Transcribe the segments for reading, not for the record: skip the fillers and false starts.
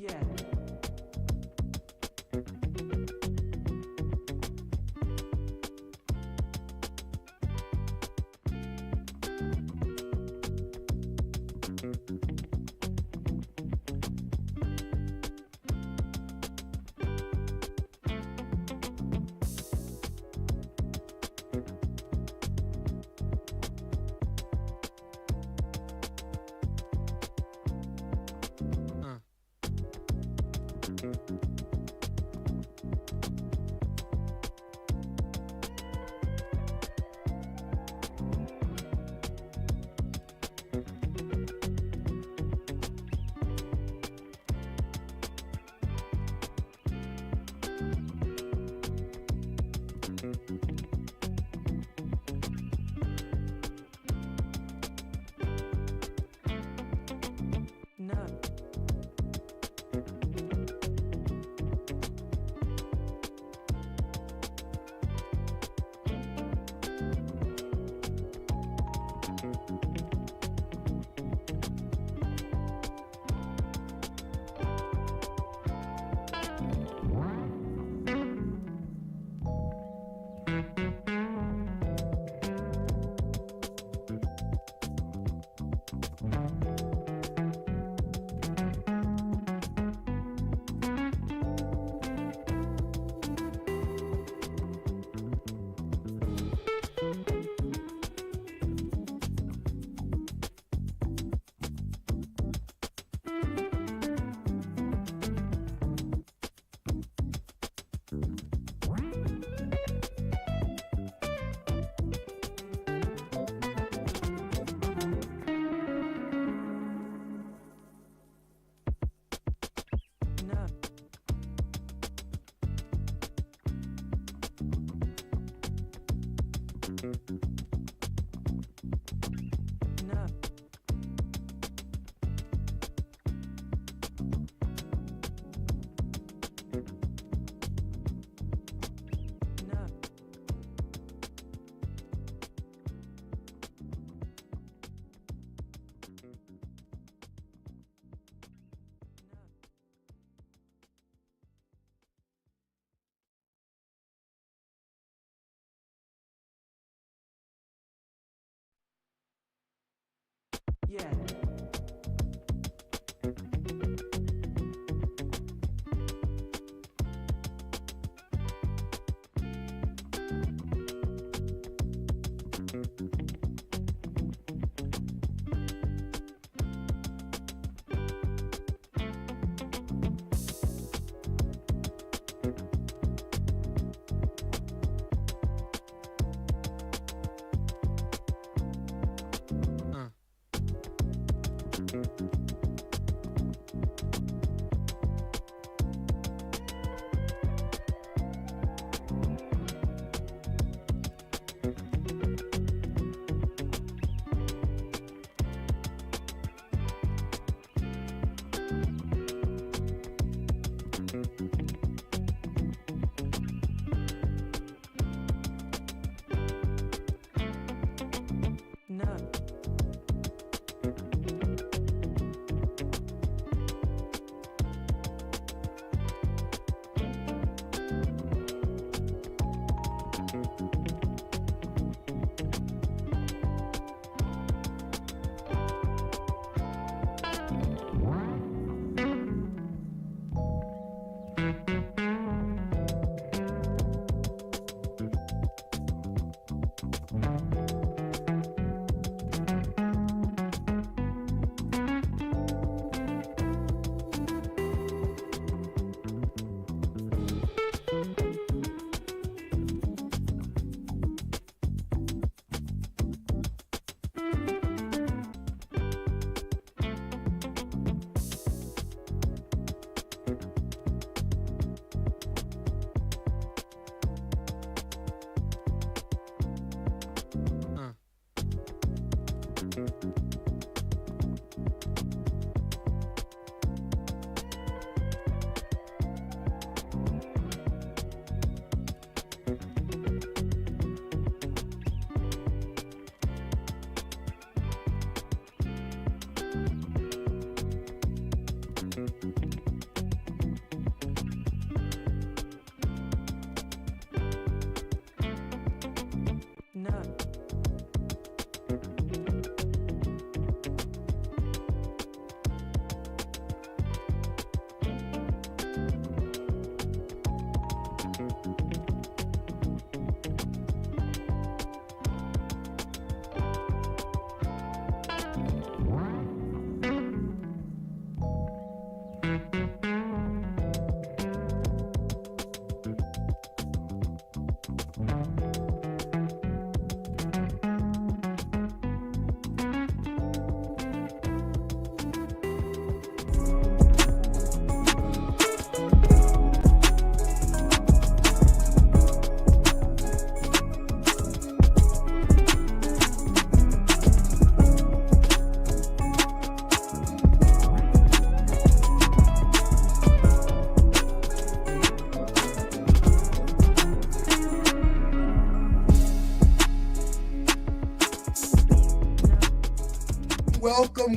Yeah.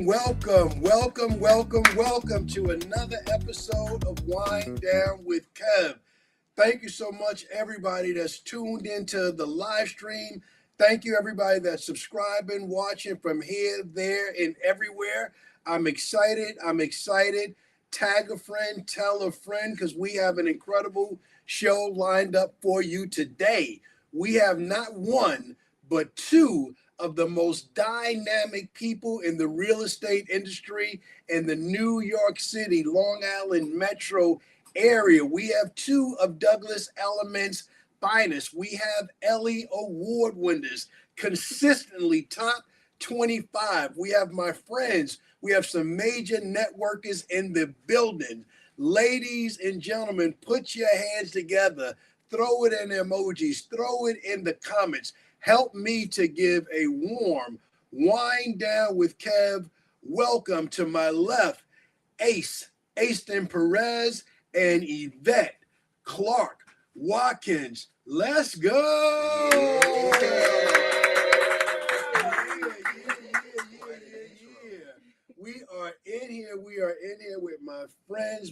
Welcome to another episode of Wine Down with Kev. Thank you so much, everybody that's tuned into the live stream. Thank you, everybody that's subscribing, watching from here, there, and everywhere. I'm excited. Tag a friend, tell a friend, because we have an incredible show lined up for you today. We have not one, but two of the most dynamic people in the real estate industry in the New York City, Long Island metro area. We have two of Douglas Elliman's finest. We have Ellie Award winners, consistently top 25. We have my friends. We have some major networkers in the building. Ladies and gentlemen, put your hands together. Throw it in emojis. Throw it in the comments. Help me to give a warm Wine Down with Kev. Welcome to my left, Aston Perez, and Yvette Clark Watkins. Let's go. Yeah. We are in here with my friends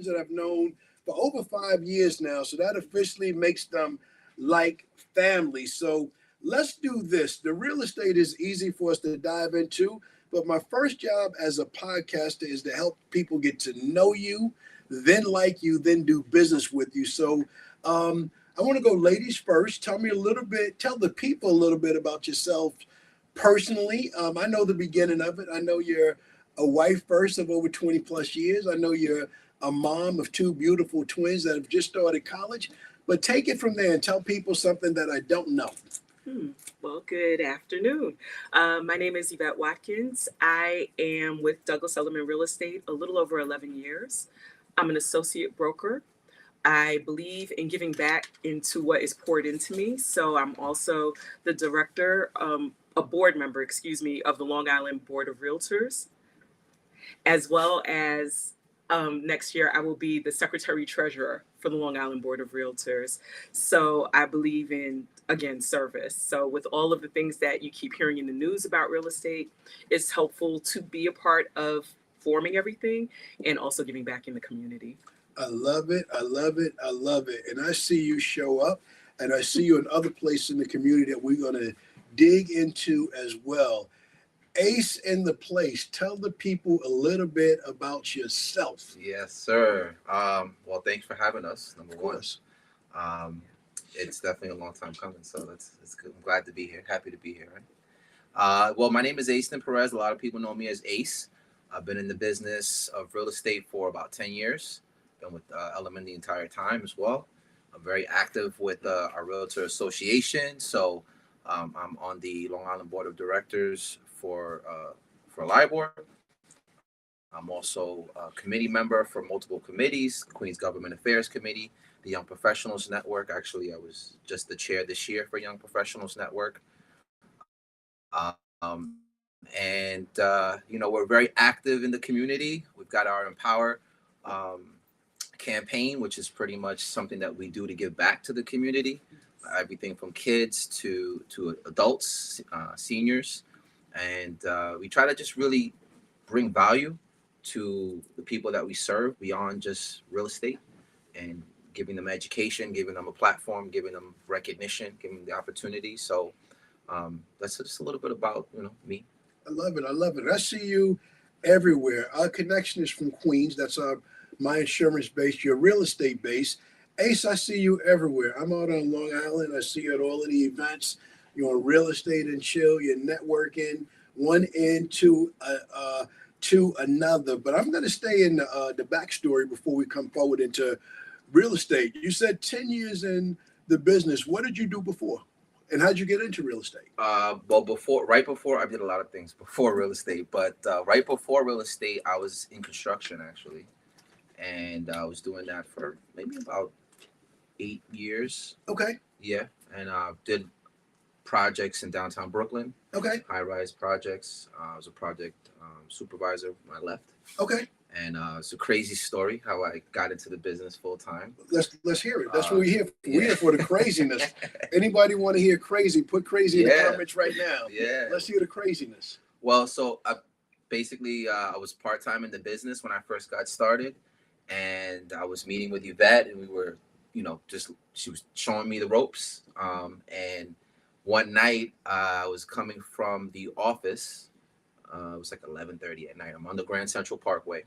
that I've known for over 5 years now. So that officially makes them like family. So let's do this. The real estate is easy for us to dive into, but my first job as a podcaster is to help people get to know you, then like you, then do business with you. So I want to go ladies first. Tell the people a little bit about yourself personally. I know the beginning of it. I know you're a wife first of over 20 plus years. I know you're a mom of two beautiful twins that have just started college, but take it from there and tell people something that I don't know. Well, good afternoon. My name is Yvette Watkins. I am with Douglas Elliman Real Estate a little over 11 years. I'm an associate broker. I believe in giving back into what is poured into me. So I'm also the director, a board member, of the Long Island Board of Realtors, as well as next year I will be the secretary treasurer for the Long Island Board of Realtors. So I believe in, again, service. So with all of the things that you keep hearing in the news about real estate, it's helpful to be a part of forming everything and also giving back in the community. I love it. And I see you show up, and I see you in other places in the community that we're going to dig into as well. Ace in the place. Tell the people a little bit about yourself. Yes, sir. Well, thanks for having us. Number one. It's definitely a long time coming, so it's good. I'm glad to be here. Happy to be here. Right? Well, my name is Aston Perez. A lot of people know me as Ace. I've been in the business of real estate for about 10 years. Been with Elliman the entire time as well. I'm very active with our Realtor Association. So I'm on the Long Island Board of Directors for LIBOR. I'm also a committee member for multiple committees, Queens Government Affairs Committee, the Young Professionals Network. Actually, I was just the chair this year for Young Professionals Network. We're very active in the community. We've got our Empower campaign, which is pretty much something that we do to give back to the community. Everything from kids to adults, seniors. And we try to just really bring value to the people that we serve beyond just real estate, and giving them education, giving them a platform, giving them recognition, giving them the opportunity. So that's just a little bit about, me. I love it. I see you everywhere. Our connection is from Queens. That's my insurance base, your real estate base. Ace, I see you everywhere. I'm out on Long Island. I see you at all of the events. You're on Real Estate and Chill. You're networking one end to another. But I'm going to stay in the backstory before we come forward into real estate. You said 10 years in the business. What did you do before? And how'd you get into real estate? Right before, I did a lot of things before real estate. But right before real estate, I was in construction, actually. And I was doing that for maybe about 8 years. Okay. Yeah. And did projects in downtown Brooklyn. Okay. High-rise projects. I was a project supervisor when I left. Okay. And it's a crazy story how I got into the business full time. Let's hear it. That's what we're here for. We're here for the craziness. Anybody want to hear crazy? Put crazy in the comments right now. Yeah. Let's hear the craziness. Well, so basically, I was part-time in the business when I first got started, and I was meeting with Yvette, and we were, she was showing me the ropes. And one night, I was coming from the office. It was like 11:30 at night. I'm on the Grand Central Parkway,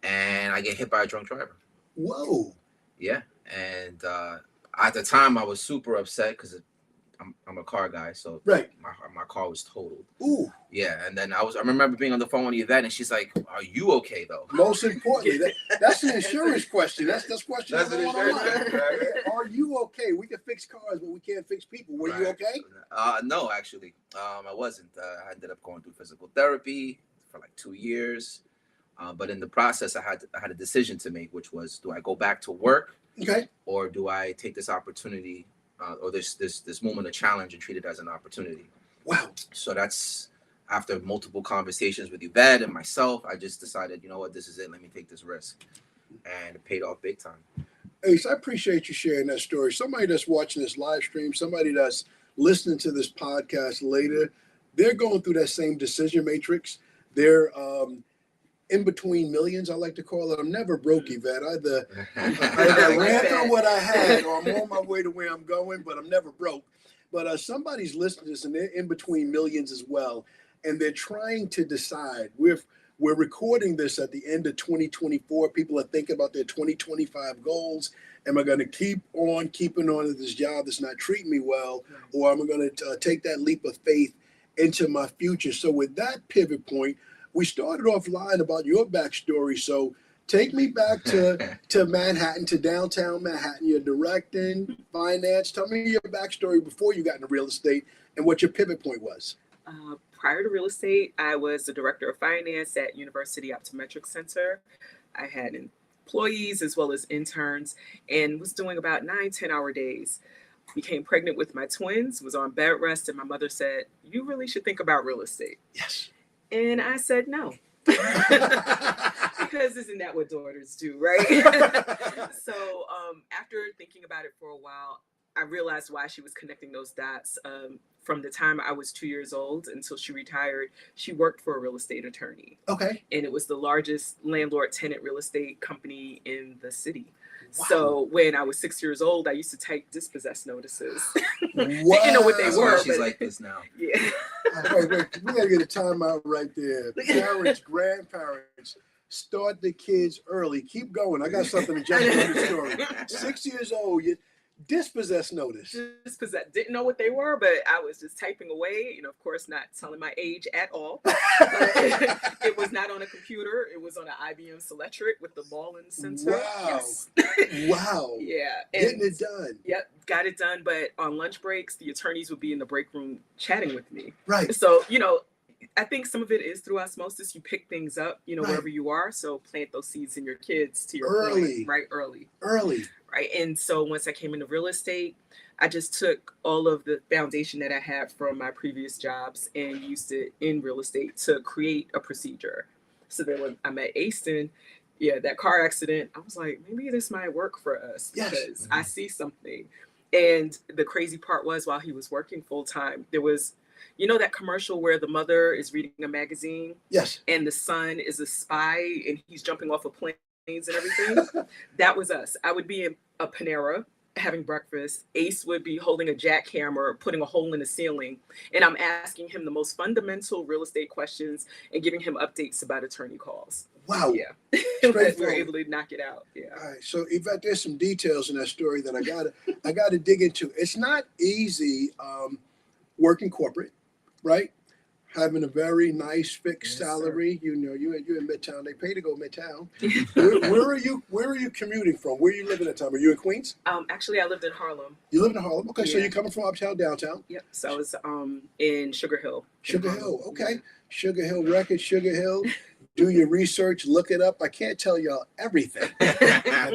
and I get hit by a drunk driver. Whoa. Yeah, and at the time, I was super upset because I'm a car guy, so right. My car was totaled. Ooh. Yeah, and then I remember being on the phone with Yvette, and she's like, "Are you okay though?" Most importantly, that's an insurance question. That's question. That's an insurance question, right? Are you okay? We can fix cars, but we can't fix people. Were you okay? No, actually, I wasn't. I ended up going through physical therapy for like 2 years, but in the process, I had a decision to make, which was, do I go back to work, okay, or do I take this opportunity? Or this moment of challenge and treat it as an opportunity. Wow. So that's after multiple conversations with Yvette and myself, I just decided, you know what, this is it. Let me take this risk. And it paid off big time. Ace, I appreciate you sharing that story. Somebody that's watching this live stream, somebody that's listening to this podcast later, they're going through that same decision matrix. They're in between millions, I like to call it. I'm never broke, Yvette. Either I ran through what I had, or I'm on my way to where I'm going, but I'm never broke. But somebody's listening to this, and they're in between millions as well, and they're trying to decide. We're recording this at the end of 2024. People are thinking about their 2025 goals. Am I going to keep on keeping on at this job that's not treating me well, or am I going to take that leap of faith into my future? So with that pivot point, we started off lying about your backstory. So take me back to Manhattan, to downtown Manhattan. You're directing, finance. Tell me your backstory before you got into real estate and what your pivot point was. Prior to real estate, I was the director of finance at University Optometric Center. I had employees as well as interns and was doing about 9-10-hour days. Became pregnant with my twins, was on bed rest, and my mother said, "You really should think about real estate." Yes. And I said no. Because isn't that what daughters do, right? So after thinking about it for a while, I realized why she was connecting those dots. From the time I was 2 years old until she retired, she worked for a real estate attorney. Okay. And it was the largest landlord-tenant real estate company in the city. Wow. So when I was 6 years old, I used to type dispossess notices. Wow. Didn't know what they That's were. why she's like this now. Yeah. Wait, we gotta get a timeout right there. Parents, grandparents, start the kids early. Keep going. I got something to jump on the story. 6 years old, you dispossess notice. Didn't know what they were, but I was just typing away, of course, not telling my age at all. It was not on a computer. It was on an IBM Selectric with the ball and sensor. Wow. Yes. Wow. Yeah. Getting it done. Yep. Got it done. But on lunch breaks, the attorneys would be in the break room chatting with me. Right. So, I think some of it is through osmosis. You pick things up, right. wherever you are. So plant those seeds in your kids to your early. point, right? Early. Right. And so once I came into real estate, I just took all of the foundation that I had from my previous jobs and used it in real estate to create a procedure. So then when I met Aston, that car accident, I was like, maybe this might work for us because I see something. And the crazy part was, while he was working full time, there was, that commercial where the mother is reading a magazine, yes, and the son is a spy and he's jumping off of planes and everything. That was us. I would be in a Panera having breakfast. Ace would be holding a jackhammer, putting a hole in the ceiling, and I'm asking him the most fundamental real estate questions and giving him updates about attorney calls. Wow. Yeah. We were able to knock it out. Yeah. All right. So Yvette, there's some details in that story that I gotta dig into. It's not easy working corporate, right? Having a very nice fixed salary. Sir. You're in Midtown. They pay to go Midtown. Where are you commuting from? Where are you living at the time? Are you in Queens? Actually, I lived in Harlem. You live in Harlem? Okay, so you're coming from uptown, downtown? Yep. So I was in Sugar Hill. Sugar Hill, okay. Yeah. Sugar Hill Records, Sugar Hill. Do your research, look it up. I can't tell y'all everything. But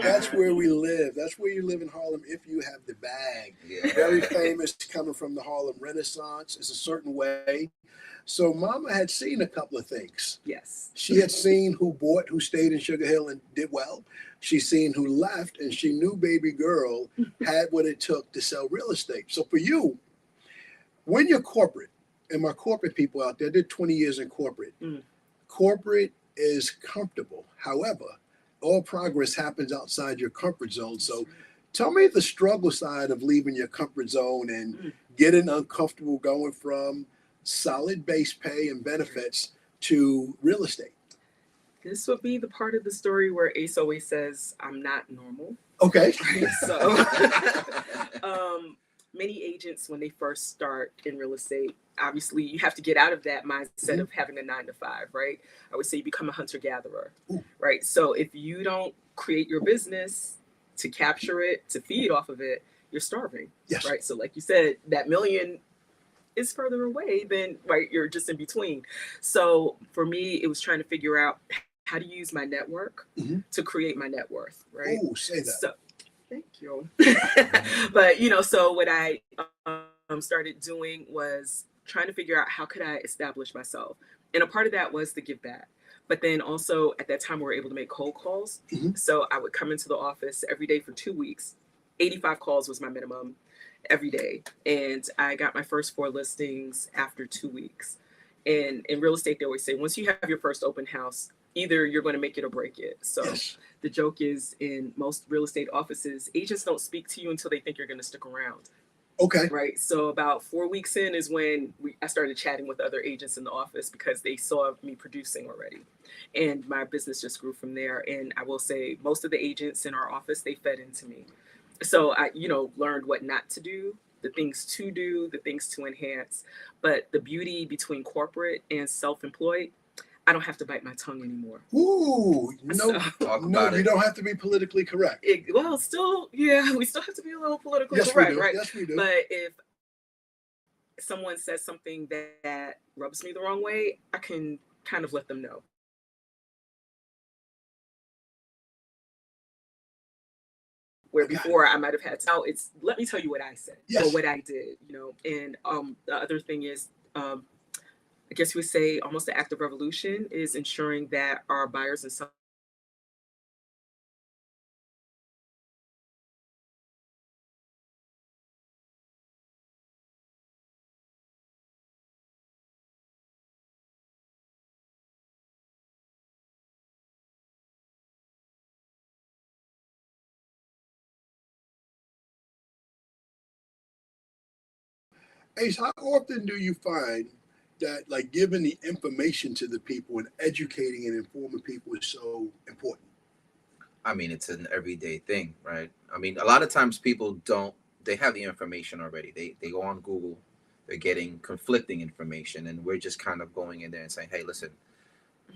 that's where we live. That's where you live in Harlem if you have the bag. Yeah. Very famous, coming from the Harlem Renaissance. It's a certain way. So Mama had seen a couple of things. Yes. She had seen who stayed in Sugar Hill and did well. She's seen who left, and she knew baby girl had what it took to sell real estate. So for you, when you're corporate, and my corporate people out there, I did 20 years in corporate. corporate is comfortable. However, all progress happens outside your comfort zone. So tell me the struggle side of leaving your comfort zone and getting uncomfortable going from solid base pay and benefits to real estate. This would be the part of the story where Ace always says, I'm not normal. Okay. Right? So many agents, when they first start in real estate, obviously you have to get out of that mindset of having a 9 to 5, right? I would say you become a hunter-gatherer, right? So if you don't create your business to capture it, to feed off of it, you're starving, right? So like you said, that million is further away than, right, you're just in between. So for me, it was trying to figure out how to use my network to create my net worth, right? Oh, say that. So, thank you. But, so what I started doing was trying to figure out how could I establish myself. And a part of that was to give back. But then also at that time, we were able to make cold calls. So I would come into the office every day for 2 weeks. 85 calls was my minimum every day. And I got my first 4 listings after 2 weeks. And in real estate, they always say, once you have your first open house, either you're going to make it or break it. So the joke is, in most real estate offices, agents don't speak to you until they think you're going to stick around. Okay. Right. So about 4 weeks in is when I started chatting with other agents in the office because they saw me producing already. And my business just grew from there. And I will say most of the agents in our office, they fed into me. So I, learned what not to do, the things to do, the things to enhance. But the beauty between corporate and self-employed, I don't have to bite my tongue anymore. Ooh, no, you don't have to be politically correct. We still have to be a little politically correct, right? Yes, we do. But if someone says something that rubs me the wrong way, I can kind of let them know. Where before I might have had to, it's let me tell you what I said or what I did, And the other thing is, I guess you would say almost the act of revolution is ensuring that our buyers and sellers Ace, how often do you find that, like, giving the information to the people and educating and informing people is so important? I mean, it's an everyday thing, right? I mean, a lot of times people they have the information already. They go on Google, they're getting conflicting information, and we're just kind of going in there and saying, hey, listen,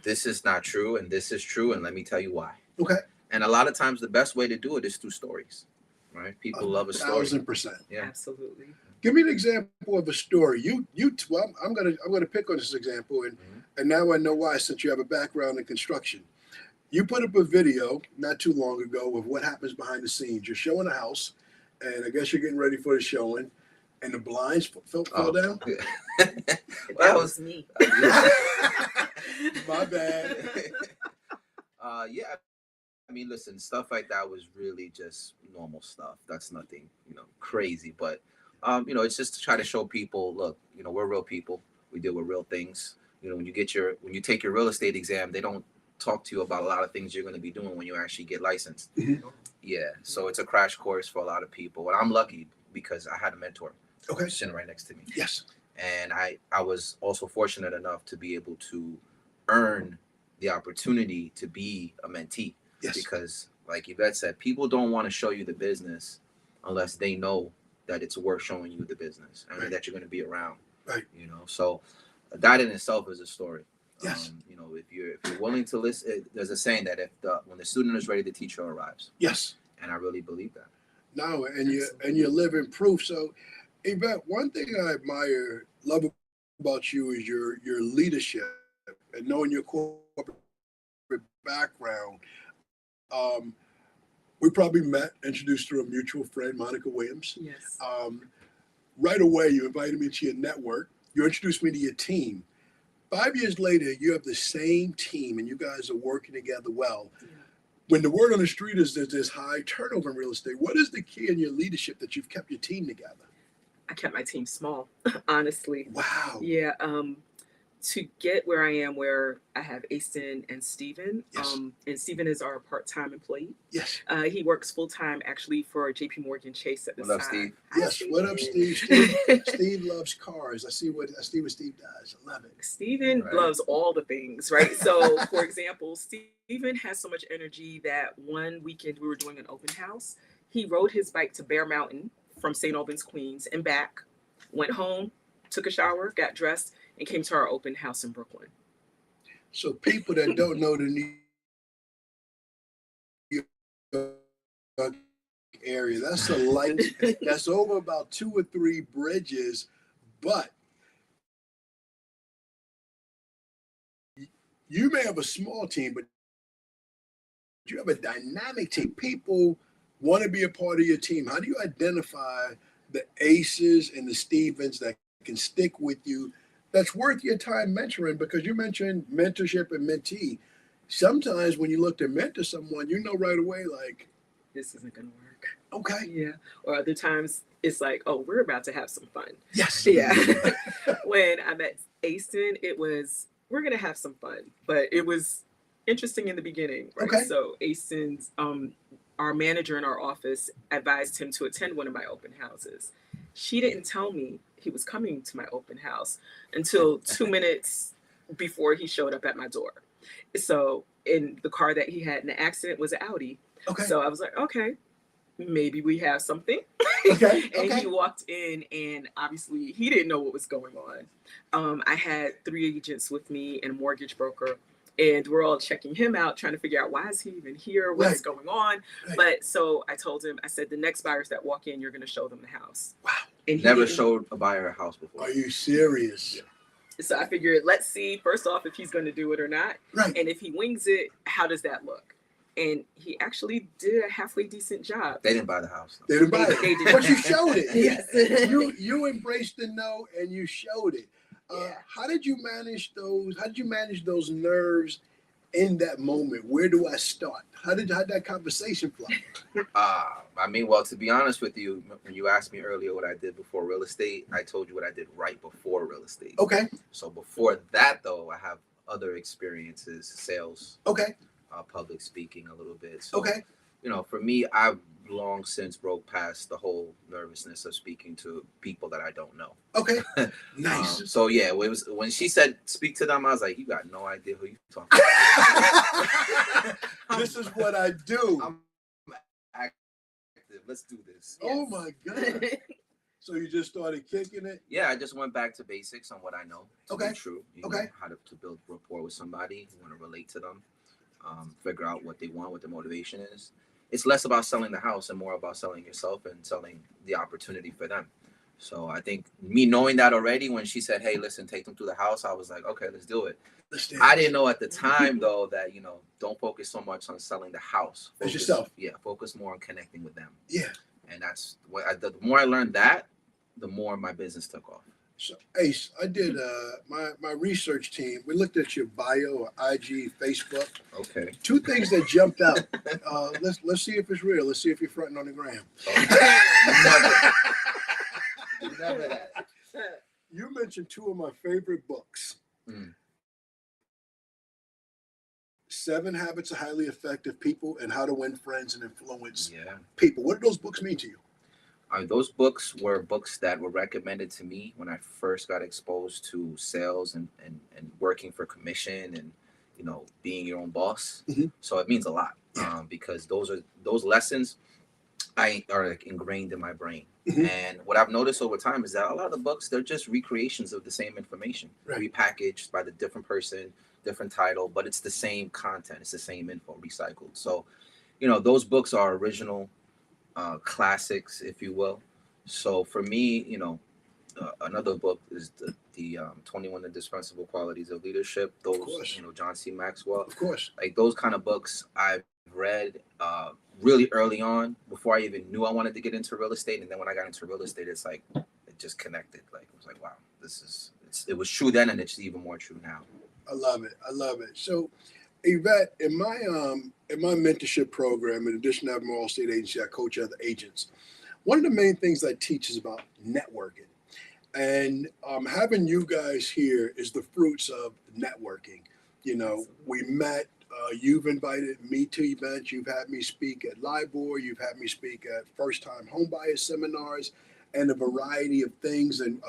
this is not true and this is true, and let me tell you why. Okay. And a lot of times the best way to do it is through stories, right? People love a story. 1,000%. Yeah. Absolutely. Give me an example of a story. Well, I'm gonna pick on this example, and now I know why, since you have a background in construction. You put up a video not too long ago of what happens behind the scenes. You're showing a house, and I guess you're getting ready for the showing, and the blinds fell down. That was me. My bad. Yeah. I mean, listen, stuff like that was really just normal stuff. That's nothing, crazy. But, it's just to try to show people, look, we're real people. We deal with real things. When you take your real estate exam, they don't talk to you about a lot of things you're going to be doing when you actually get licensed. Yeah. So it's a crash course for a lot of people. And I'm lucky because I had a mentor sitting right next to me. Yes. And I was also fortunate enough to be able to earn the opportunity to be a mentee. Yes. Because like Yvette said, people don't want to show you the business unless they know that it's worth showing you the business and that you're going to be around. Right. So that in itself is a story. Yes. If you're willing to listen, there's a saying that when the student is ready, the teacher arrives. Yes. And I really believe that. No, and you're living proof. So, Yvette, one thing I love about you is your leadership and knowing your corporate background. We probably met, introduced through a mutual friend, Monica Williams. Yes. Right away, you invited me to your network. You introduced me to your team. 5 years later, you have the same team, and you guys are working together well. Yeah. When the word on the street is that there's high turnover in real estate, what is the key in your leadership that you've kept your team together? I kept my team small, honestly. Wow. Yeah. to get where I am, where I have Aston and Steven, Yes. And Steven is our part-time employee. Yes. He works full-time actually for JP Morgan Chase at this What up, time. Steve? Hi, Yes. Steve. What up, Steve? Steve loves cars. I see what Steve does. I love it. Steven Right. loves all the things, right? So, for example, Steven has so much energy that one weekend we were doing an open house. He rode his bike to Bear Mountain from St. Albans, Queens, and back, went home, took a shower, got dressed, and came to our open house in Brooklyn. So people that don't know the New York area, that's a light. That's over about 2 or 3 bridges, but you may have a small team, but you have a dynamic team. People want to be a part of your team. How do you identify the aces and the Stevens that can stick with you, that's worth your time mentoring? Because you mentioned mentorship and mentee. Sometimes when you look to mentor someone, you know right away, like, This isn't going to work. okay, Yeah. Or other times it's like, oh, we're about to have some fun. yes. Yeah. When I met Aston, it was, we're going to have some fun, but it was interesting in the beginning. Right? Okay. So Aston's, our manager in our office advised him to attend one of my open houses. She didn't tell me he was coming to my open house until 2 minutes before he showed up at my door. So in the car that he had in the accident was an Audi. Okay. So I was like, okay, maybe we have something. Okay. And Okay. he walked in, and obviously he didn't know what was going on. I had 3 agents with me and a mortgage broker, and we're all checking him out, trying to figure out, why is he even here? What's going on? Right. But so I told him, I said, the next buyers that walk in, you're going to show them the house. Wow. And he Never didn't- showed a buyer a house before. Are you serious? So I figured, let's see, first off, if he's going to do it or not. Right. And if he wings it, how does that look? And he actually did a halfway decent job. They didn't buy the house. They didn't buy They it, did. but you showed it. Yes. You embraced the no and you showed it. Yeah. How did you manage those? How did you manage those nerves in that moment? Where do I start? How did that conversation flow? I mean, well, to be honest with you, when you asked me earlier what I did before real estate, I told you what I did right before real estate. Okay. So before that, though, I have other experiences, sales, Okay. public speaking a little bit. So, Okay. you know, for me, I've long since broke past the whole nervousness of speaking to people that I don't know. Okay. Nice. So yeah, it was when she said speak to them, I was like, you got no idea who you talking to. This is what I do. I'm active. Let's do this. Oh my God. So you just started kicking it? Yeah, I just went back to basics on what I know. To Okay. Be true. You Okay. know, how to build rapport with somebody. You want to relate to them. Figure out what they want, what their motivation is. It's less about selling the house and more about selling yourself and selling the opportunity for them. So I think me knowing that already, when she said, hey, listen, take them to the house, I was like, okay, let's do it. Let's do I it. didn't know at the time, though, that, you know, don't focus so much on selling the house. As Focus, yourself. Yeah, focus more on connecting with them. Yeah. And that's what the more I learned that, the more my business took off. So Ace, I did my research team. We looked at your bio, IG, Facebook. Okay. 2 things that jumped out. Let's see if it's real. Let's see if you're fronting on the gram. Never that. You mentioned 2 of my favorite books. Mm. 7 Habits of Highly Effective People and How to Win Friends and Influence Yeah. People. What do those books mean to you? Those books were books that were recommended to me when I first got exposed to sales and working for commission and, you know, being your own boss. Mhm. So it means a lot because those lessons are like ingrained in my brain. Mhm. And what I've noticed over time is that a lot of the books, they're just recreations of the same information, Right. repackaged by the different person, different title, but it's the same content. It's the same info recycled. So, you know, those books are original classics, if you will. So for me, you know, another book is the 21 Indispensable Qualities of Leadership. Those, course. you know, John C. Maxwell. Of course. Like those kind of books I've read really early on before I even knew I wanted to get into real estate. And then when I got into real estate, it's like it just connected. Like it was like, wow, it was true then, and it's even more true now. I love it. I love it. So, Yvette, in my mentorship program, in addition to having my all state agency, I coach other agents. One of the main things I teach is about networking. And having you guys here is the fruits of networking. You know, we met. You've invited me to events. You've had me speak at LIBOR. You've had me speak at first-time homebuyer seminars and a variety of things. And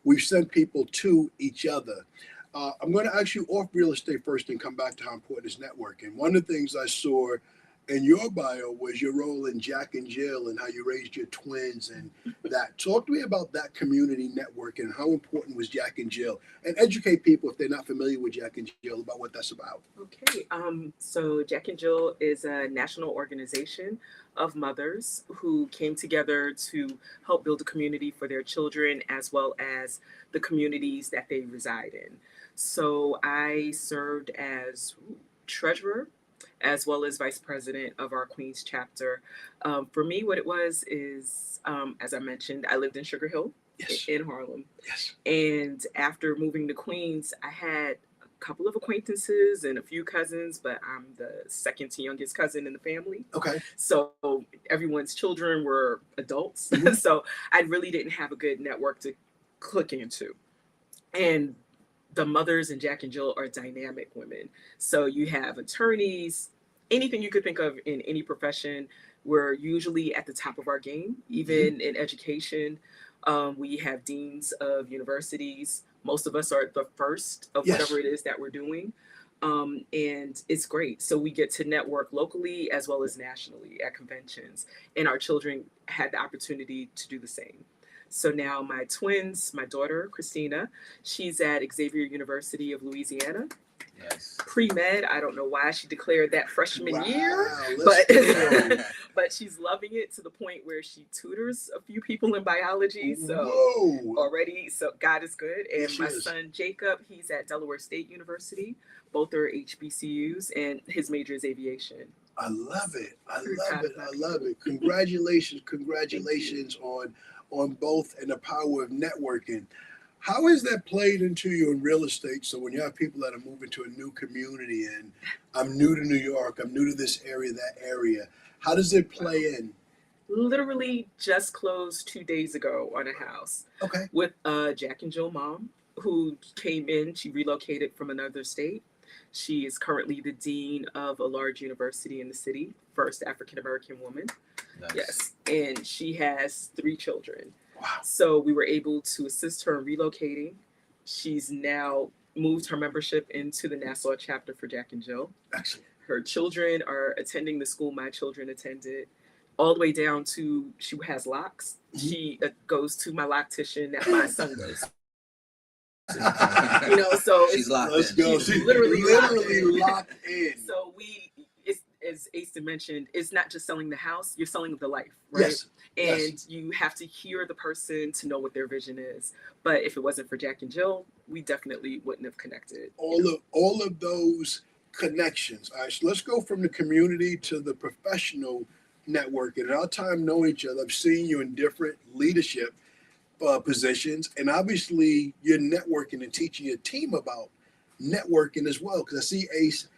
we've sent people to each other. I'm going to ask you off real estate first and come back to how important is networking. One of the things I saw in your bio was your role in Jack and Jill and how you raised your twins and that. Talk to me about that community network and how important was Jack and Jill, and educate people if they're not familiar with Jack and Jill about what that's about. Okay, so Jack and Jill is a national organization of mothers who came together to help build a community for their children as well as the communities that they reside in. So I served as treasurer as well as vice president of our Queens chapter. For me, what it was is, as I mentioned, I lived in Sugar Hill in Harlem. Yes. And after moving to Queens, I had a couple of acquaintances and a few cousins, but I'm the second to youngest cousin in the family. Okay. So everyone's children were adults. Mhm. So I really didn't have a good network to click into. And the mothers in Jack and Jill are dynamic women. So you have attorneys, anything you could think of in any profession. We're usually at the top of our game, even in education. We have deans of universities. Most of us are at the first of whatever it is that we're doing. And it's great. So we get to network locally as well as nationally at conventions. And our children had the opportunity to do the same. So now my twins, my daughter, Christina, she's at Xavier University of Louisiana. Yes. Pre-med, I don't know why she declared that freshman year, Let's but she's loving it to the point where she tutors a few people in biology. So Whoa. already, so God is good. And Yes, my he is. son, Jacob, he's at Delaware State University. Both are HBCUs, and his major is aviation. I love it. I Very love proud it. of that. I love it. Congratulations on both and the power of networking. How has that played into you in real estate? So when you have people that are moving to a new community and I'm new to New York, I'm new to this area, that area, how does it play in? Literally just closed 2 days ago on a house Okay. with Jack and Jill mom who came in. She relocated from another state. She is currently the dean of a large university in the city, first African-American woman. Nice. Yes. And she has 3 children. Wow. So we were able to assist her in relocating. She's now moved her membership into the Nassau chapter for Jack and Jill. Excellent. Her children are attending the school my children attended, all the way down to she has locks. Mhm. She goes to my loctician that my son goes to. You know, so She's locked Let's in. go. She's She's literally locked in. So it's, as Aston mentioned, it's not just selling the house, you're selling the life, right? Yes. And Yes. you have to hear the person to know what their vision is. But if it wasn't for Jack and Jill, we definitely wouldn't have connected. All of those connections. All right, so let's go from the community to the professional networking. In our time knowing each other, I've seen you in different leadership positions, and obviously you're networking and teaching your team about networking as well, because I see Ace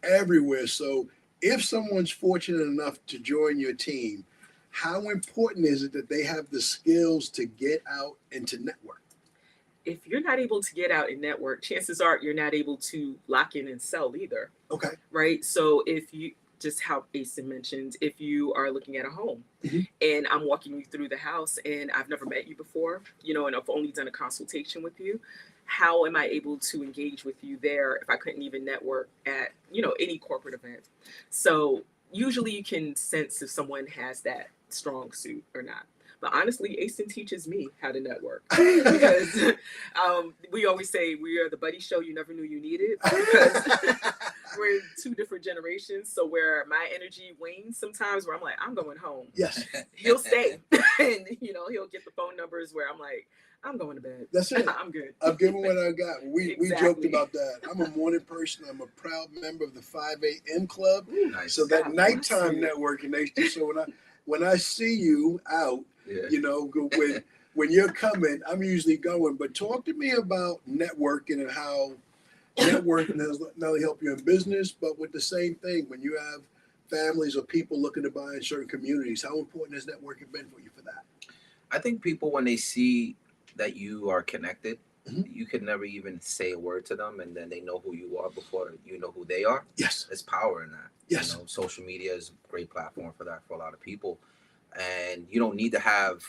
everywhere. So if someone's fortunate enough to join your team, how important is it that they have the skills to get out and to network? If you're not able to get out and network, chances are you're not able to lock in and sell either, Okay. right? So if you, just how Aston mentioned, if you are looking at a home Mhm. and I'm walking you through the house and I've never met you before, you know, and I've only done a consultation with you, how am I able to engage with you there if I couldn't even network at, you know, any corporate event? So usually you can sense if someone has that strong suit or not. But honestly, Aston teaches me how to network because we always say we are the buddy show you never knew you needed, because we're in 2 different generations. So where my energy wanes sometimes, where I'm like, I'm going home. Yes. He'll stay, and you know, he'll get the phone numbers where I'm like, I'm going to bed. That's it. I'm good. I've given what I got. We joked Exactly. about that. I'm a morning person. I'm a proud member of the 5 a.m. club. Ooh, Nice. So that God nighttime bless you. networking, they do. So when I see you out, Yeah. you know, when you're coming, I'm usually going. But talk to me about networking and how networking has not only helped you in business, but with the same thing when you have families or people looking to buy in certain communities. How important has networking been for you for that? I think people, when they see that you are connected, Mhm. you could never even say a word to them, and then they know who you are before you know who they are. Yes. There's power in that. Yes. You know, social media is a great platform for that for a lot of people, and you don't need to have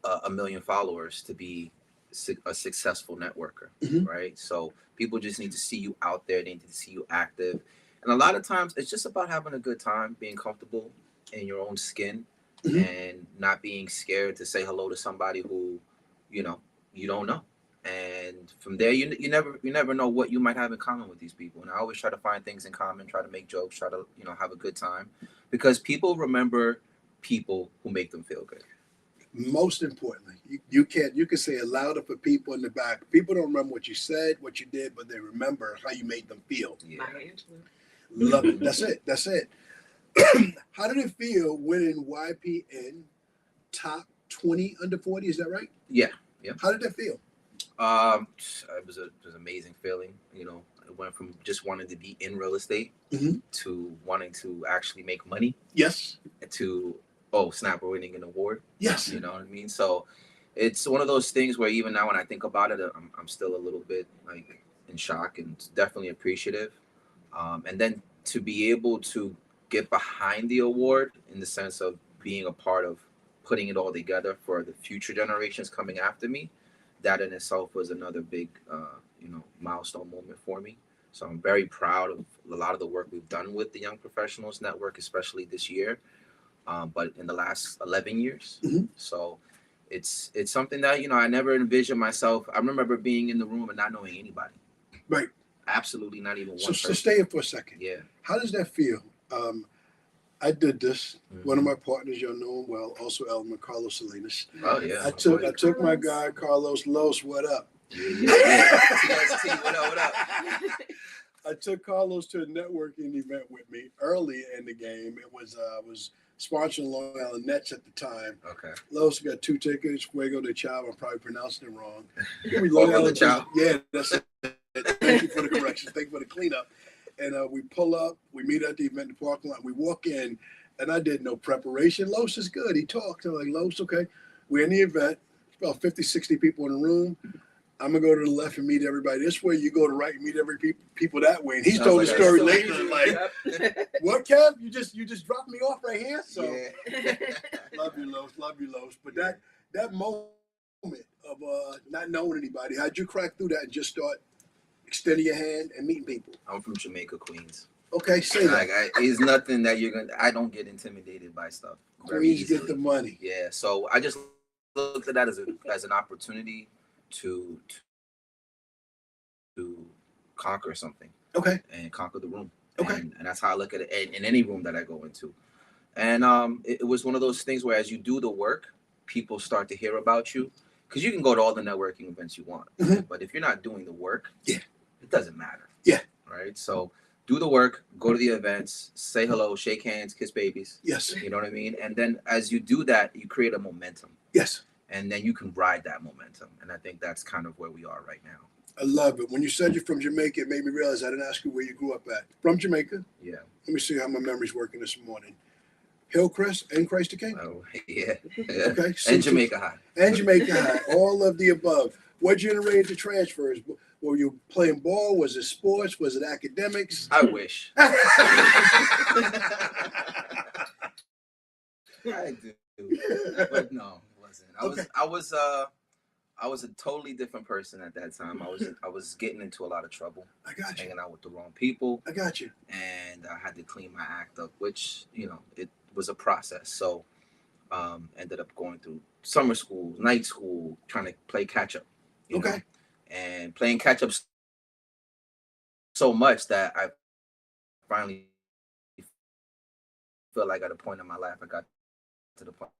a million followers to be a successful networker, Mhm. right? So people just need to see you out there. They need to see you active, and a lot of times it's just about having a good time, being comfortable in your own skin, Mhm. and not being scared to say hello to somebody who, you know, you don't know. And from there, you never know what you might have in common with these people. And I always try to find things in common, try to make jokes, try to have a good time, because people remember people who make them feel good. Most importantly, you can say it louder for people in the back. People don't remember what you said, what you did, but they remember how you made them feel. Yeah. Love it. That's it. That's it. How did it feel winning YPN top 20 under 40? Is that right? Yeah. Yeah. How did that feel? It was an amazing feeling. You know, it went from just wanting to be in real estate Mhm. to wanting to actually make money Yes. to snap, we're winning an award. Yes. You know what I mean? So it's one of those things where even now when I think about it, I'm still a little bit like in shock and definitely appreciative. And then to be able to get behind the award in the sense of being a part of putting it all together for the future generations coming after me, that in itself was another big, milestone moment for me. So I'm very proud of a lot of the work we've done with the Young Professionals Network, especially this year, but in the last 11 years. Mhm. So it's something that, I never envisioned myself. I remember being in the room and not knowing anybody. Right. Absolutely not even one So person. stay here for a second. Yeah. How does that feel? I did this. Mhm. One of my partners, you'll know him well, also Elmer, Carlos Salinas. Oh, yeah. I took my guy, Carlos Los, what up? Yeah. TST, what up? I took Carlos to a networking event with me early in the game. It was sponsoring Long Island Nets at the time. Okay. Los got 2 tickets. Fuego de Chao. I'm probably pronouncing it wrong. Fuego de Chao. Yeah, that's it. Thank you for the correction. Thank you for the cleanup. And we pull up. We meet at the event in the parking lot. We walk in, and I did no preparation. Los is good. He talked. I'm like, Los, okay. We're in the event. It's about 50, 60 people in the room. I'm gonna go to the left and meet everybody this way. You go to the right and meet people that way. And he's told the story later, like, "What, Kev? You just dropped me off right here." So, yeah. love you, Los. But that moment of not knowing anybody, how'd you crack through that and just start extending your hand and meeting people? I'm from Jamaica, Queens. Okay, say that. Like, it's nothing that I don't get intimidated by stuff. Queens get the money. Yeah, so I just looked at that as an opportunity to conquer something. Okay. And conquer the room. Okay. And that's how I look at it in any room that I go into. And it was one of those things where as you do the work, people start to hear about you. Because you can go to all the networking events you want. Mhm. But if you're not doing the work, yeah, it doesn't matter. Yeah. Right? So do the work, go to the events, say hello, shake hands, kiss babies. Yes. You know what I mean? And then as you do that, you create a momentum. Yes. And then you can ride that momentum. And I think that's kind of where we are right now. I love it. When you said you're from Jamaica, it made me realize I didn't ask you where you grew up at. From Jamaica? Yeah. Let me see how my memory's working this morning. Hillcrest and Christ the King? Oh, yeah. Okay. And Jamaica High. And Jamaica High. All of the above. What generated the transfers? Were you playing ball? Was it sports? Was it academics? I wish. I do. But no, it wasn't. I was a totally different person at that time. I was getting into a lot of trouble. I got you. Hanging out with the wrong people. I got you. And I had to clean my act up, which, it was a process. So ended up going through summer school, night school, trying to play catch up. Okay. Know? And playing catch up so much that I finally feel like at a point in my life I got to the point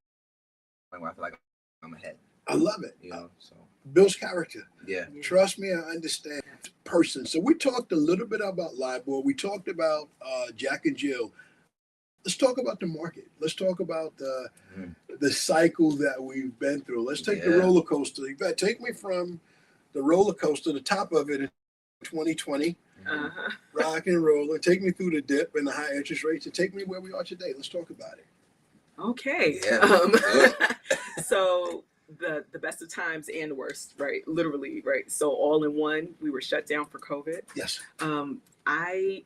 where I feel like I'm ahead. I love it. So Bill's character. Yeah. Trust me, I understand. Person. So we talked a little bit about LIBOR. We talked about Jack and Jill. Let's talk about the market. Let's talk about the cycle that we've been through. Let's take the roller coaster. You better take me from the roller coaster, the top of it in 2020, rock and roll, and take me through the dip and the high interest rates, and take me where we are today. Let's talk about it. Okay. Yeah. So the best of times and the worst, right? Literally, right? So all in one, we were shut down for COVID. Yes. I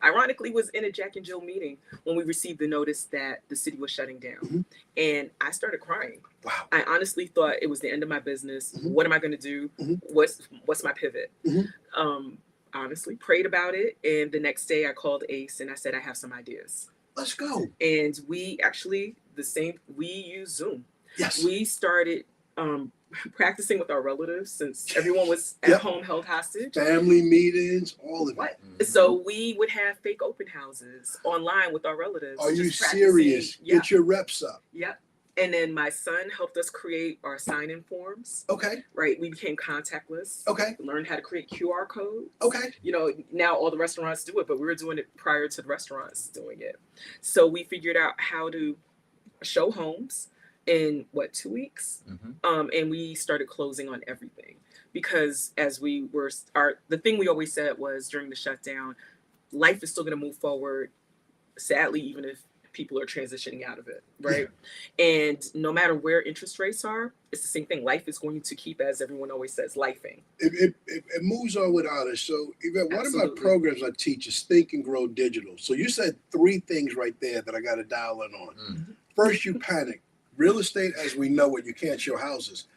ironically was in a Jack and Jill meeting when we received the notice that the city was shutting down. And I started crying. Wow. I honestly thought it was the end of my business. What am I going to do? What's my pivot? Honestly, prayed about it. And the next day I called Ace and I said, I have some ideas. Let's go. And we actually, we use Zoom. Yes. We started practicing with our relatives since everyone was at home held hostage. Family meetings, all of it. So we would have fake open houses online with our relatives. Are you serious? Get your reps up. Yep. And then my son helped us create our sign-in forms. Okay. Right. We became contactless. Okay. Learned how to create QR codes. Okay. You know, now all the restaurants do it, but we were doing it prior to the restaurants doing it. So we figured out how to show homes in 2 weeks? And we started closing on everything because as we were, the thing we always said was during the shutdown, life is still going to move forward, sadly, even if people are transitioning out of it, right? And no matter where interest rates are, it's the same thing. Life is going to keep, as everyone always says, lifing. It moves on without us. So, Yvette, one of my programs I teach is Think and Grow Digital. So you said 3 things right there that I got to dial in on. First, you panic. Real estate, as we know it, you can't show houses.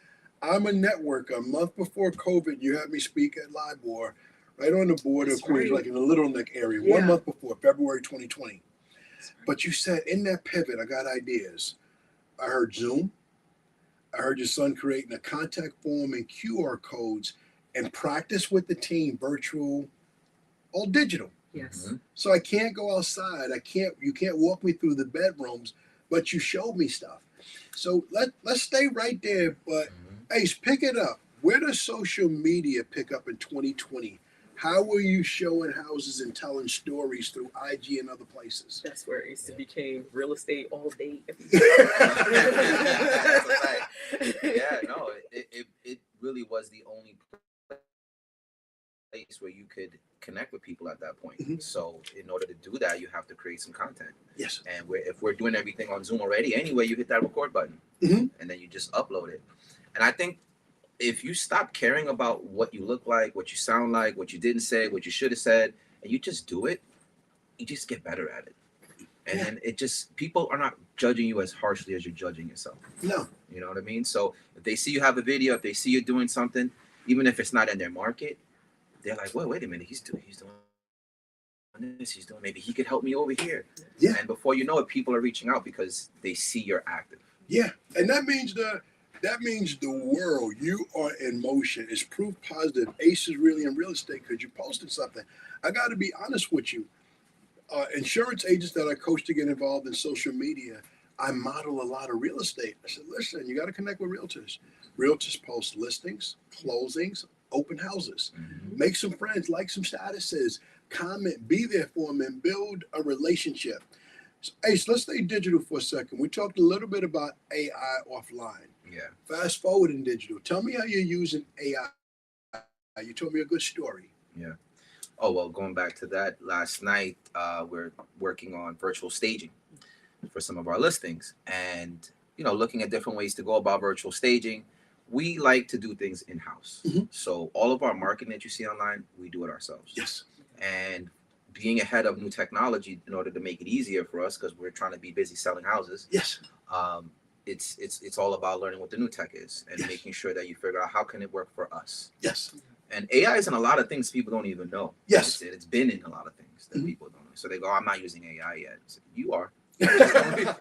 I'm a networker. A month before COVID, you had me speak at LIBOR, right on the border of Queens, like in the Little Neck area, 1 month before, February 2020. But you said in that pivot, I got ideas. I heard Zoom. I heard your son creating a contact form and QR codes and practice with the team, virtual, all digital. Yes. So I can't go outside. You can't walk me through the bedrooms, but you showed me stuff. So let's stay right there. But Ace, pick it up. Where does social media pick up in 2020? How were you showing houses and telling stories through IG and other places? That's where Ace became real estate all day. It really was the only place where you could connect with people at that point. So in order to do that, you have to create some content. Yes. And if we're doing everything on Zoom already, anyway, you hit that record button and then you just upload it. And I think if you stop caring about what you look like, what you sound like, what you didn't say, what you should have said, and you just do it, you just get better at it. And then people are not judging you as harshly as you're judging yourself. No. You know what I mean? So if they see you have a video, if they see you doing something, even if it's not in their market, they're like, wait a minute, he's doing this, maybe he could help me over here. Yeah. And before you know it, people are reaching out because they see you're active. Yeah. And that means the world, you are in motion. It's proof positive. Ace is really in real estate because you posted something. I got to be honest with you. Insurance agents that I coach to get involved in social media, I model a lot of real estate. I said, listen, you got to connect with realtors. Realtors post listings, closings, open houses. Make some friends, like some statuses, comment, be there for them, and build a relationship. So, Ace, let's stay digital for a second. We talked a little bit about AI offline. Yeah. Fast forward in digital. Tell me how you're using AI. You told me a good story. Yeah. Oh, well, going back to that, last night, we're working on virtual staging for some of our listings and, looking at different ways to go about virtual staging. We like to do things in-house. So all of our marketing that you see online, we do it ourselves. Yes. And being ahead of new technology in order to make it easier for us, because we're trying to be busy selling houses. Yes. It's all about learning what the new tech is and making sure that you figure out how can it work for us. Yes. And AI is in a lot of things people don't even know. Yes. It's been in a lot of things that people don't know. So they go, I'm not using AI yet. So, you are.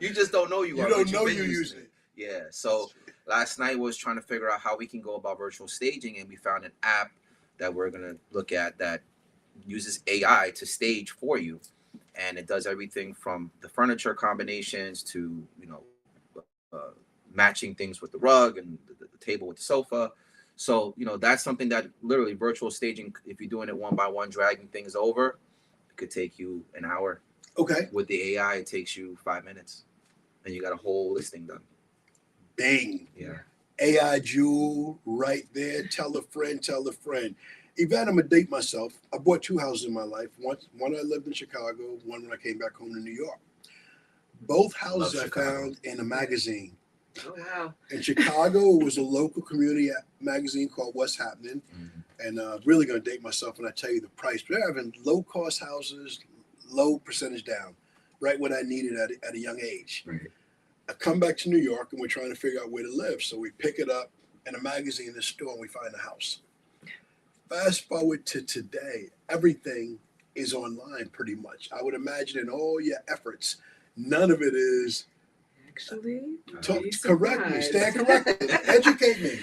You just don't know you are. You don't know you're using it. Yeah. So last night was trying to figure out how we can go about virtual staging, and we found an app that we're going to look at that uses AI to stage for you. And it does everything from the furniture combinations to, matching things with the rug and the table with the sofa. So, that's something that literally virtual staging, if you're doing it one by one, dragging things over, it could take you an hour. Okay. With the AI, it takes you 5 minutes and you got a whole listing done. Bang. Yeah. AI jewel right there. Tell a friend. Yvette, I'm going to date myself. I bought 2 houses in my life. One I lived in Chicago, one when I came back home to New York. Both houses I found in a magazine. Oh, wow. In Chicago, it was a local community magazine called What's Happening. And really going to date myself when I tell you the price. They're having low-cost houses, low percentage down, right when I needed at a young age. Right. I come back to New York, and we're trying to figure out where to live. So we pick it up in a magazine in the store, and we find a house. Fast forward to today, everything is online pretty much. I would imagine in all your efforts, none of it is Actually, correct me, stand corrected, educate me.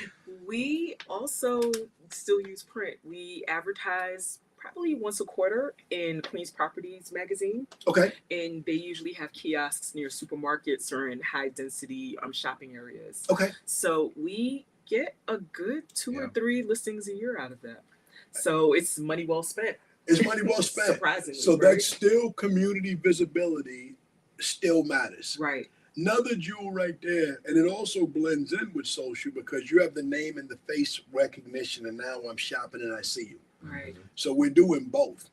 We also still use print. We advertise probably once a quarter in Queens Properties magazine. Okay. And they usually have kiosks near supermarkets or in high density shopping areas. Okay. So we get a good 2 or 3 listings a year out of that. So it's money well spent. It's money well spent. Surprisingly. So right? that's still community visibility still matters. Right. Another jewel right there, and it also blends in with social because you have the name and the face recognition, and now I'm shopping and I see you. Right. So we're doing both.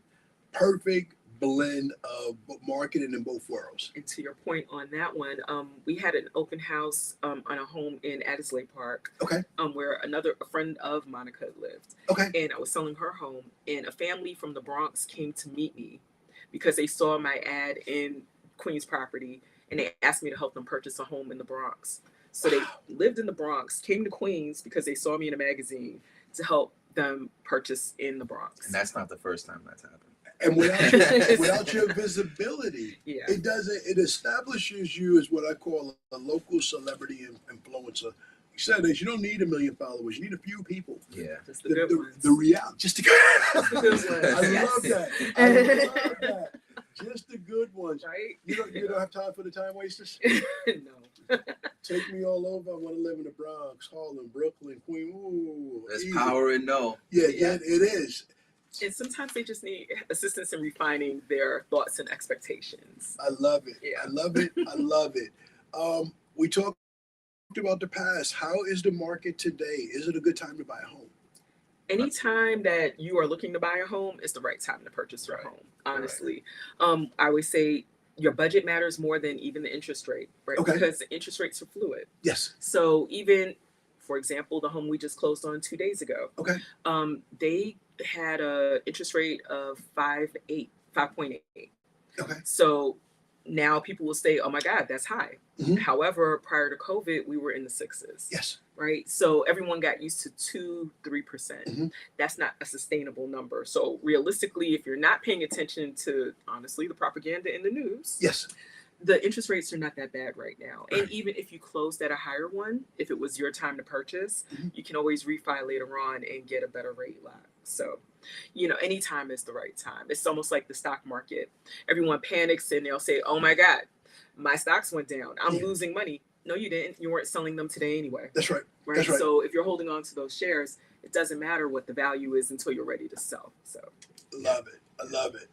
Perfect blend of marketing in both worlds. And to your point on that one, we had an open house on a home in Addisley Park. Okay. Where a friend of Monica lived. Okay. And I was selling her home, and a family from the Bronx came to meet me because they saw my ad in Queens Property, and they asked me to help them purchase a home in the Bronx. So they lived in the Bronx, came to Queens because they saw me in a magazine to help them purchase in the Bronx. And that's not the first time that's happened. And without your visibility, it establishes you as what I call a local celebrity influencer. You said that you don't need 1 million followers, you need a few people. Yeah. Just the good ones. The reality, just the good ones. I love that. I love that. Just the good ones. Right? You don't have time for the time wasters? No. Take me all over. I want to live in the Bronx, Harlem, Brooklyn, Queens. Ooh, There's easy. power in no. Yeah, it is. And sometimes they just need assistance in refining their thoughts and expectations. I love it. Yeah. I love it. I love it. We talked about the past. How is the market today? Is it a good time to buy a home? Anytime that you are looking to buy a home is the right time to purchase your home, honestly. I always say your budget matters more than even the interest rate, right? Okay. Because the interest rates are fluid. Yes. So even, for example, the home we just closed on 2 days ago, Okay. they had a interest rate of 5.8. Okay. So now people will say, oh my God, that's high. Mhm. However, prior to COVID, we were in the 6s. Yes. Right. So everyone got used to 2-3%. Mhm. That's not a sustainable number. So realistically, if you're not paying attention to, honestly, the propaganda in the news, Yes. the interest rates are not that bad right now. Right. And even if you closed at a higher one, if it was your time to purchase, Mhm. you can always refi later on and get a better rate lock. So, any time is the right time. It's almost like the stock market. Everyone panics and they'll say, oh my God, my stocks went down. I'm losing money. No, you didn't. You weren't selling them today anyway. That's right. Right. That's right. So if you're holding on to those shares, it doesn't matter what the value is until you're ready to sell. So Love it. I love it.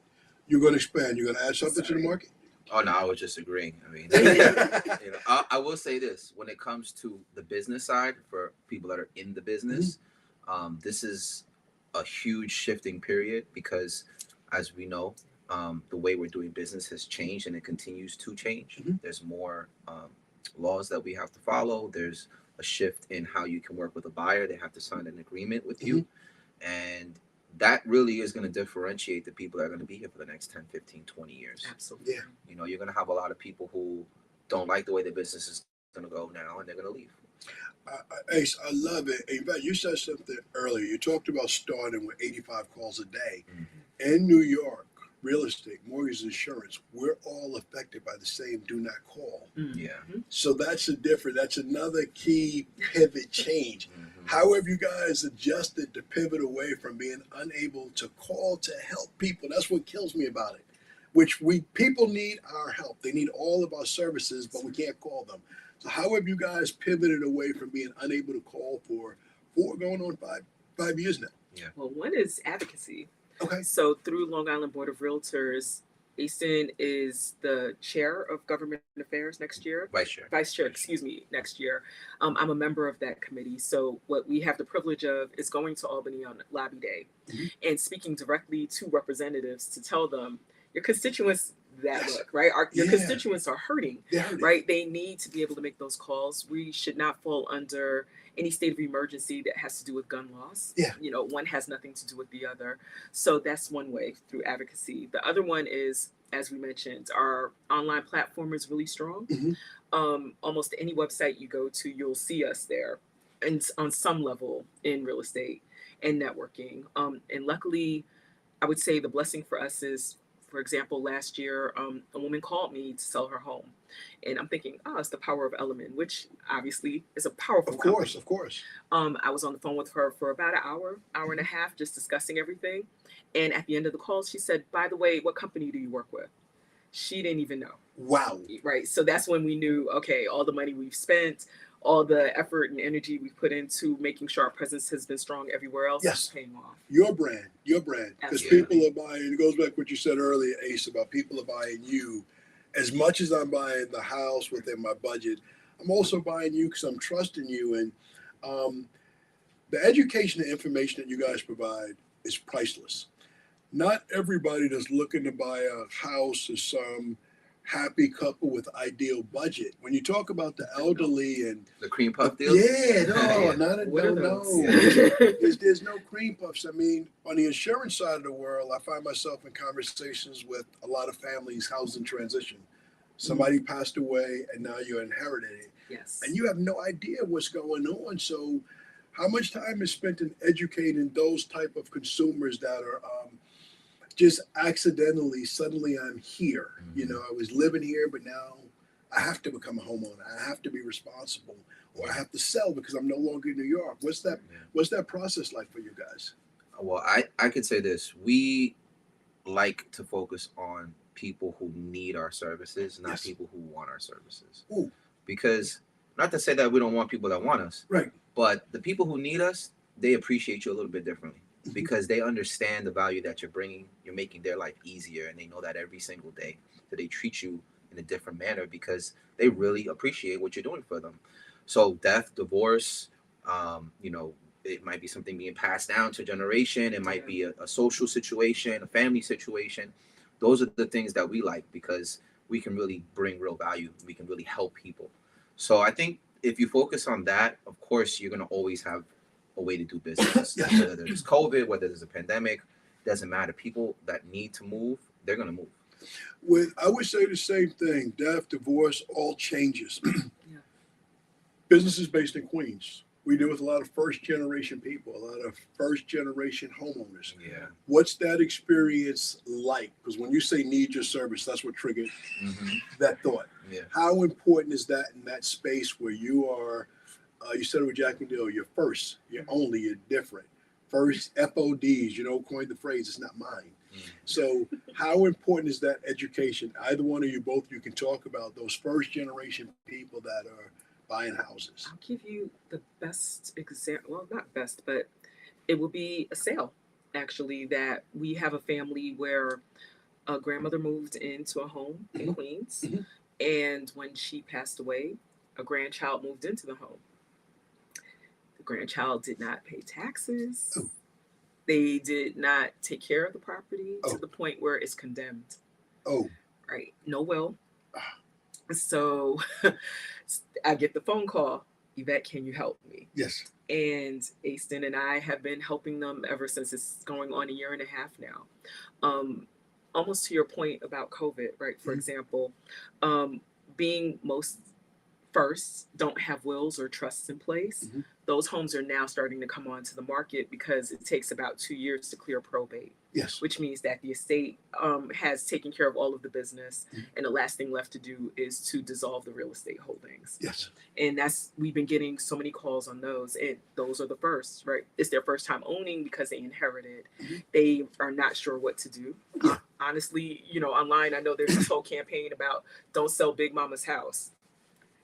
You're going to expand. You're going to add something to the market? Oh no, I was just agreeing. I mean, I will say this: when it comes to the business side, for people that are in the business, this is a huge shifting period because, as we know, the way we're doing business has changed and it continues to change. Mm-hmm. There's more laws that we have to follow. There's a shift in how you can work with a buyer. They have to sign an agreement with you, and that really is going to differentiate the people that are going to be here for the next 10, 15, 20 years. absolutely. Yeah. You're going to have a lot of people who don't like the way the business is going to go now, and they're going to leave. Ace, I love it. In fact, you said something earlier. You talked about starting with 85 calls a day. Mm-hmm. In New York, real estate, mortgage, insurance, we're all affected by the same do not call. Mm-hmm. Yeah. So that's another key pivot change. Mm-hmm. How have you guys adjusted to pivot away from being unable to call to help people? That's what kills me about it. People need our help. They need all of our services, but we can't call them. So how have you guys pivoted away from being unable to call for going on five years now? Yeah. Well, one is advocacy. Okay. So through Long Island Board of Realtors, Easton is the chair of government affairs next year. Vice chair, next year. I'm a member of that committee. So what we have the privilege of is going to Albany on lobby day and speaking directly to representatives to tell them your constituents, that Yes. look, right? Your Yeah. constituents are hurting, They're hurting. right? They need to be able to make those calls. We should not fall under any state of emergency that has to do with gun laws. Yeah. You know, one has nothing to do with the other. So that's one way, through advocacy. The other one is, as we mentioned, our online platform is really strong. Almost any website you go to, you'll see us there, and on some level in real estate and networking. And luckily, I would say the blessing for us is, for example, last year, a woman called me to sell her home. And I'm thinking, oh, it's the power of Element, which obviously is a powerful company. Of course. I was on the phone with her for about an hour and a half, just discussing everything. And at the end of the call, she said, by the way, what company do you work with? She didn't even know. Wow. Right. So that's when we knew, okay, all the money we've spent, all the effort and energy we've put into making sure our presence has been strong everywhere else, Yes. is paying off. Your brand. Because Absolutely. people are buying, it goes back to what you said earlier, Ace, about people are buying you. As much as I'm buying the house within my budget, I'm also buying you because I'm trusting you. And the education and information that you guys provide is priceless. Not everybody that's looking to buy a house is some happy couple with ideal budget. When you talk about the elderly and The cream puff deal. yeah, no, Yeah. not a What are no. those? There's no cream puffs. I mean, on the insurance side of the world, I find myself in conversations with a lot of families housed in transition. Somebody passed away and now you're inheriting it. Yes. And you have no idea what's going on. So how much time is spent in educating those type of consumers that are just accidentally, suddenly I'm here. You know, I was living here, but now I have to become a homeowner. I have to be responsible, or I have to sell because I'm no longer in New York. What's that process like for you guys? Well, I could say this. We like to focus on people who need our services, not Yes. people who want our services. Ooh. Because, not to say that we don't want people that want us, Right. but the people who need us, they appreciate you a little bit differently. Mhm. Because they understand the value that you're bringing. You're making their life easier, and they know that every single day that they treat you in a different manner because they really appreciate what you're doing for them. So death, divorce, you know, it might be something being passed down to generation. It might be a social situation, a family situation. Those are the things that we like because we can really bring real value. We can really help people. So I think if you focus on that, of course, you're going to always have a way to do business. Yes. Whether there's COVID, whether there's a pandemic, doesn't matter. People that need to move, they're going to move. I would say the same thing. Death, divorce, all changes. Yeah. Businesses based in Queens. We deal with a lot of first generation people, a lot of first generation homeowners. Yeah. What's that experience like? Because when you say need your service, that's what triggered that thought. Yeah. How important is that in that space where you are, you said it with Jack and Dill, you're first, you're only, you're different. First FODs, coined the phrase, it's not mine. So how important is that education? Either one of you, both, you can talk about those first generation people that are buying houses. I'll give you the best example. Well, not best, but it will be a sale, actually, that we have a family where a grandmother moved into a home in Queens. And when she passed away, a grandchild moved into the home. The grandchild did not pay taxes. Oh. They did not take care of the property Oh. to the point where it's condemned. Oh, Right. No will. So I get the phone call, Yvette, can you help me? yes. And Aston and I have been helping them ever since. It's going on a year and a half now. Almost to your point about COVID, right? For example, being most first don't have wills or trusts in place. Those homes are now starting to come onto the market because it takes about 2 years to clear probate. Yes. Which means that the estate has taken care of all of the business, and the last thing left to do is to dissolve the real estate holdings. Yes. And we've been getting so many calls on those, and those are the first, right? It's their first time owning because they inherited. They are not sure what to do. Honestly, online, I know there's this whole campaign about don't sell Big Mama's house.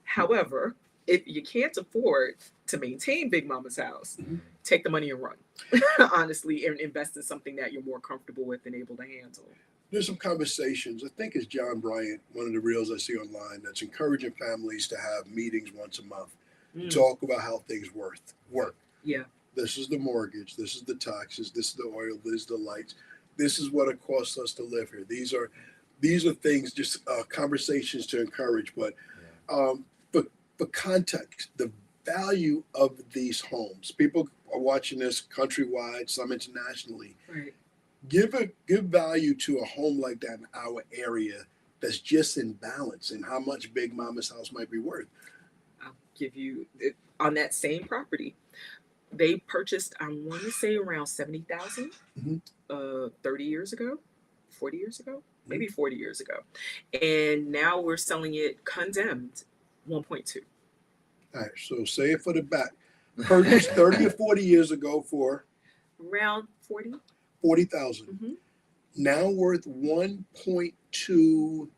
However, if you can't afford to maintain Big Mama's house, take the money and run, honestly, and invest in something that you're more comfortable with and able to handle. There's some conversations, I think it's John Bryant, one of the reels I see online, that's encouraging families to have meetings once a month to talk about how things work. Yeah. This is the mortgage, this is the taxes, this is the oil, this is the lights. This is what it costs us to live here. These are these are things, just conversations to encourage. But for context, the value of these homes, people are watching this countrywide, some internationally. Right. Give value to a home like that in our area that's just in balance, and how much Big Mama's house might be worth. I'll give you on that same property. They purchased, I want to say, around 70,000, 30 years ago, 40 years ago, maybe 40 years ago, and now we're selling it condemned, 1.2. All right, so say it for the back. Purchased 30 or 40 years ago for Around 40. 40,000. Mm-hmm. Now worth 1.2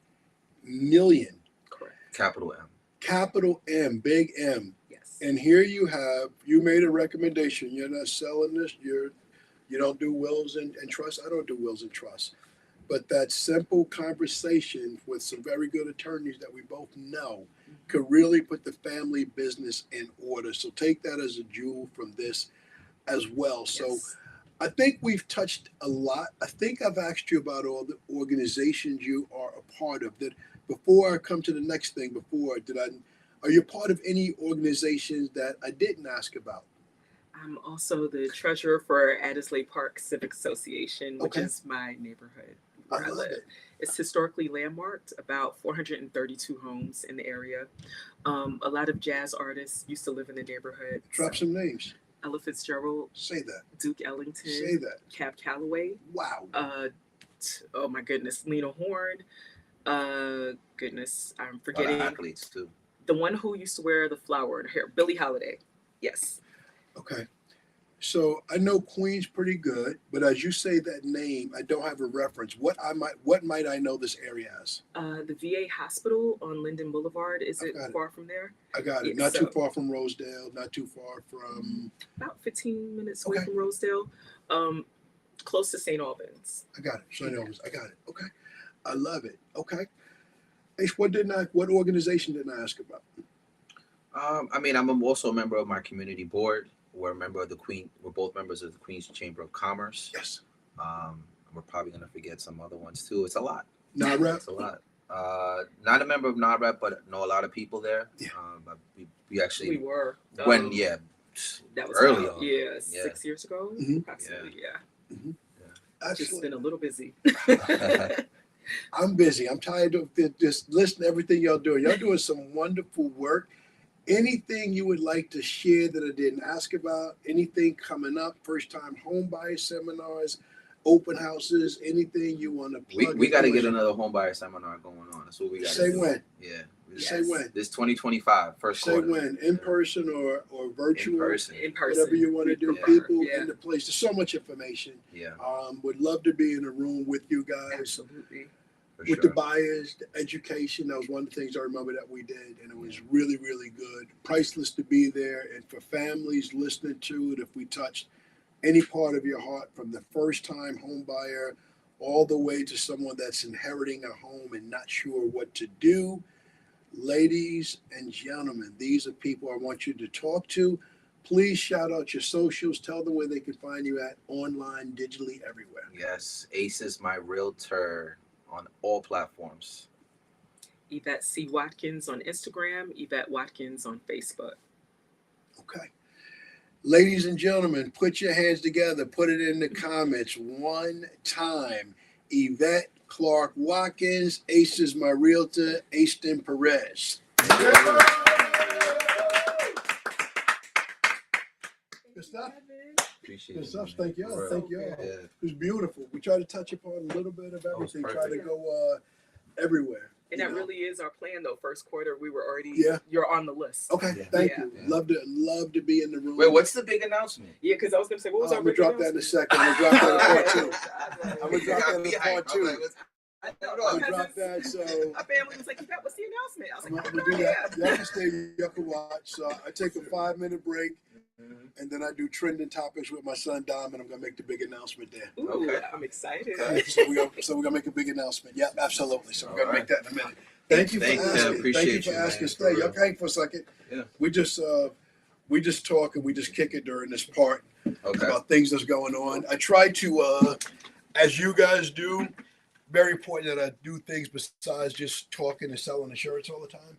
million. Correct. Capital M. Capital M, big M. Yes. And here you made a recommendation. You're not selling this. You don't do wills and trusts. I don't do wills and trusts. But that simple conversation with some very good attorneys that we both know could really put the family business in order. So take that as a jewel from this as well. Yes. So I think we've touched a lot. I think I've asked you about all the organizations you are a part of. That before I come to the next thing, are you part of any organizations that I didn't ask about? I'm also the treasurer for Addisley Park Civic Association, which Okay. is my neighborhood where I love live. it. It's historically landmarked, about 432 homes in the area. A lot of jazz artists used to live in the neighborhood. Drop some names. Ella Fitzgerald, Say that. Duke Ellington, Say that. Cab Calloway, Wow. oh my goodness, Lena Horne, goodness, I'm A lot forgetting. of athletes too. The one who used to wear the flower in her hair, Billie Holiday. Yes. Okay. So I know Queens pretty good, but as you say that name, I don't have a reference. What might I know this area as? The VA hospital on Linden Boulevard. Is it got it. far from there? I got it. Yeah, Not so- too far from Rosedale, not too far from About 15 minutes away Okay. from Rosedale. Close to St. Albans. I got it. So I got it. Okay. I love it. Okay. Ace, what organization didn't I ask about? I mean, I'm also a member of my community board. We're both members of the Queens Chamber of Commerce. Yes. We're probably gonna forget some other ones too. It's a lot. NAREP? It's a lot. Not a member of NAREP, but know a lot of there. Yeah. But we actually We were. when That was early about, on. yeah, Yeah. 6 years ago. Mhm. Approximately, yeah. Just Excellent. been a little busy. I'm busy. I'm tired of just listening to everything y'all doing. Y'all doing some wonderful work. Anything you would like to share that I didn't ask about? Anything coming up? First time home buyer seminars, open houses, anything you want to plug? we got to into get it? another home buyer seminar going on. That's what we got to Say do. when. Yeah. Say when. This 2025 first Say quarter. when. In person or virtual. In person. In person. Whatever you want to do. prefer, People yeah. in the place. There's so much information. Yeah. Would love to be in a room with you guys. Absolutely. For With sure. the buyers, the education, that was one of the things I remember that we did, and it was really, really good. Priceless to be there, and for families listening to it, if we touched any part of your heart, from the first-time home buyer all the way to someone that's inheriting a home and not sure what to do, ladies and gentlemen, these are people I want you to talk to. Please shout out your socials. Tell them where they can find you at, online, digitally, everywhere. Yes. Ace is my realtor on all platforms. Yvette C. Watkins on Instagram, Yvette Watkins on Facebook. Okay. Ladies and gentlemen, put your hands together. Put it in the comments one time. Yvette Clark Watkins, Ace is my realtor, Aston Perez. Good stuff. Appreciate Good it. stuff. man. Thank y'all. For real. Thank y'all. Yeah. It was beautiful. We try to touch upon a little bit of was everything. Try to perfect. go everywhere. And you that know? really is our plan, though. First quarter, we were already, Yeah. you're on the list. Okay. Yeah. Thank Yeah. you. Yeah. Love to be in the room. Wait, what's the big announcement? Yeah, because I was going to say, what was our I'm gonna big drop that in a announcement? second. I'm gonna drop that in part two. I'm I'm gonna drop that in part two. I I'm don't gonna know. drop that. So. My family was like, Yvette, what's the announcement? I was I'm like, gonna do that. Y'all can stay, y'all can watch. So I take a 5-minute break, and then I do trending topics with my son Dom, and I'm gonna make the big announcement there. Ooh, Okay. I'm excited. Okay, so we're gonna make a big announcement. Yeah, absolutely. So we're gonna make that in a minute. Thank you for Thank you. asking. Appreciate Thank you for you, asking. man. Stay. For Y'all real. hang for a second. Yeah. We just talk and we just kick it during this part Okay. about things that's going on. I try to, as you guys do, very important that I do things besides just talking and selling insurance all the time.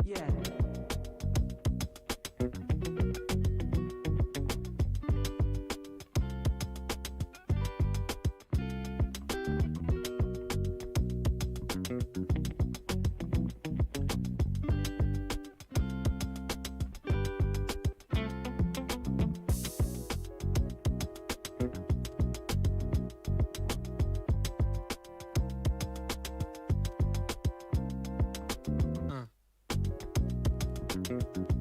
Yeah. Mm.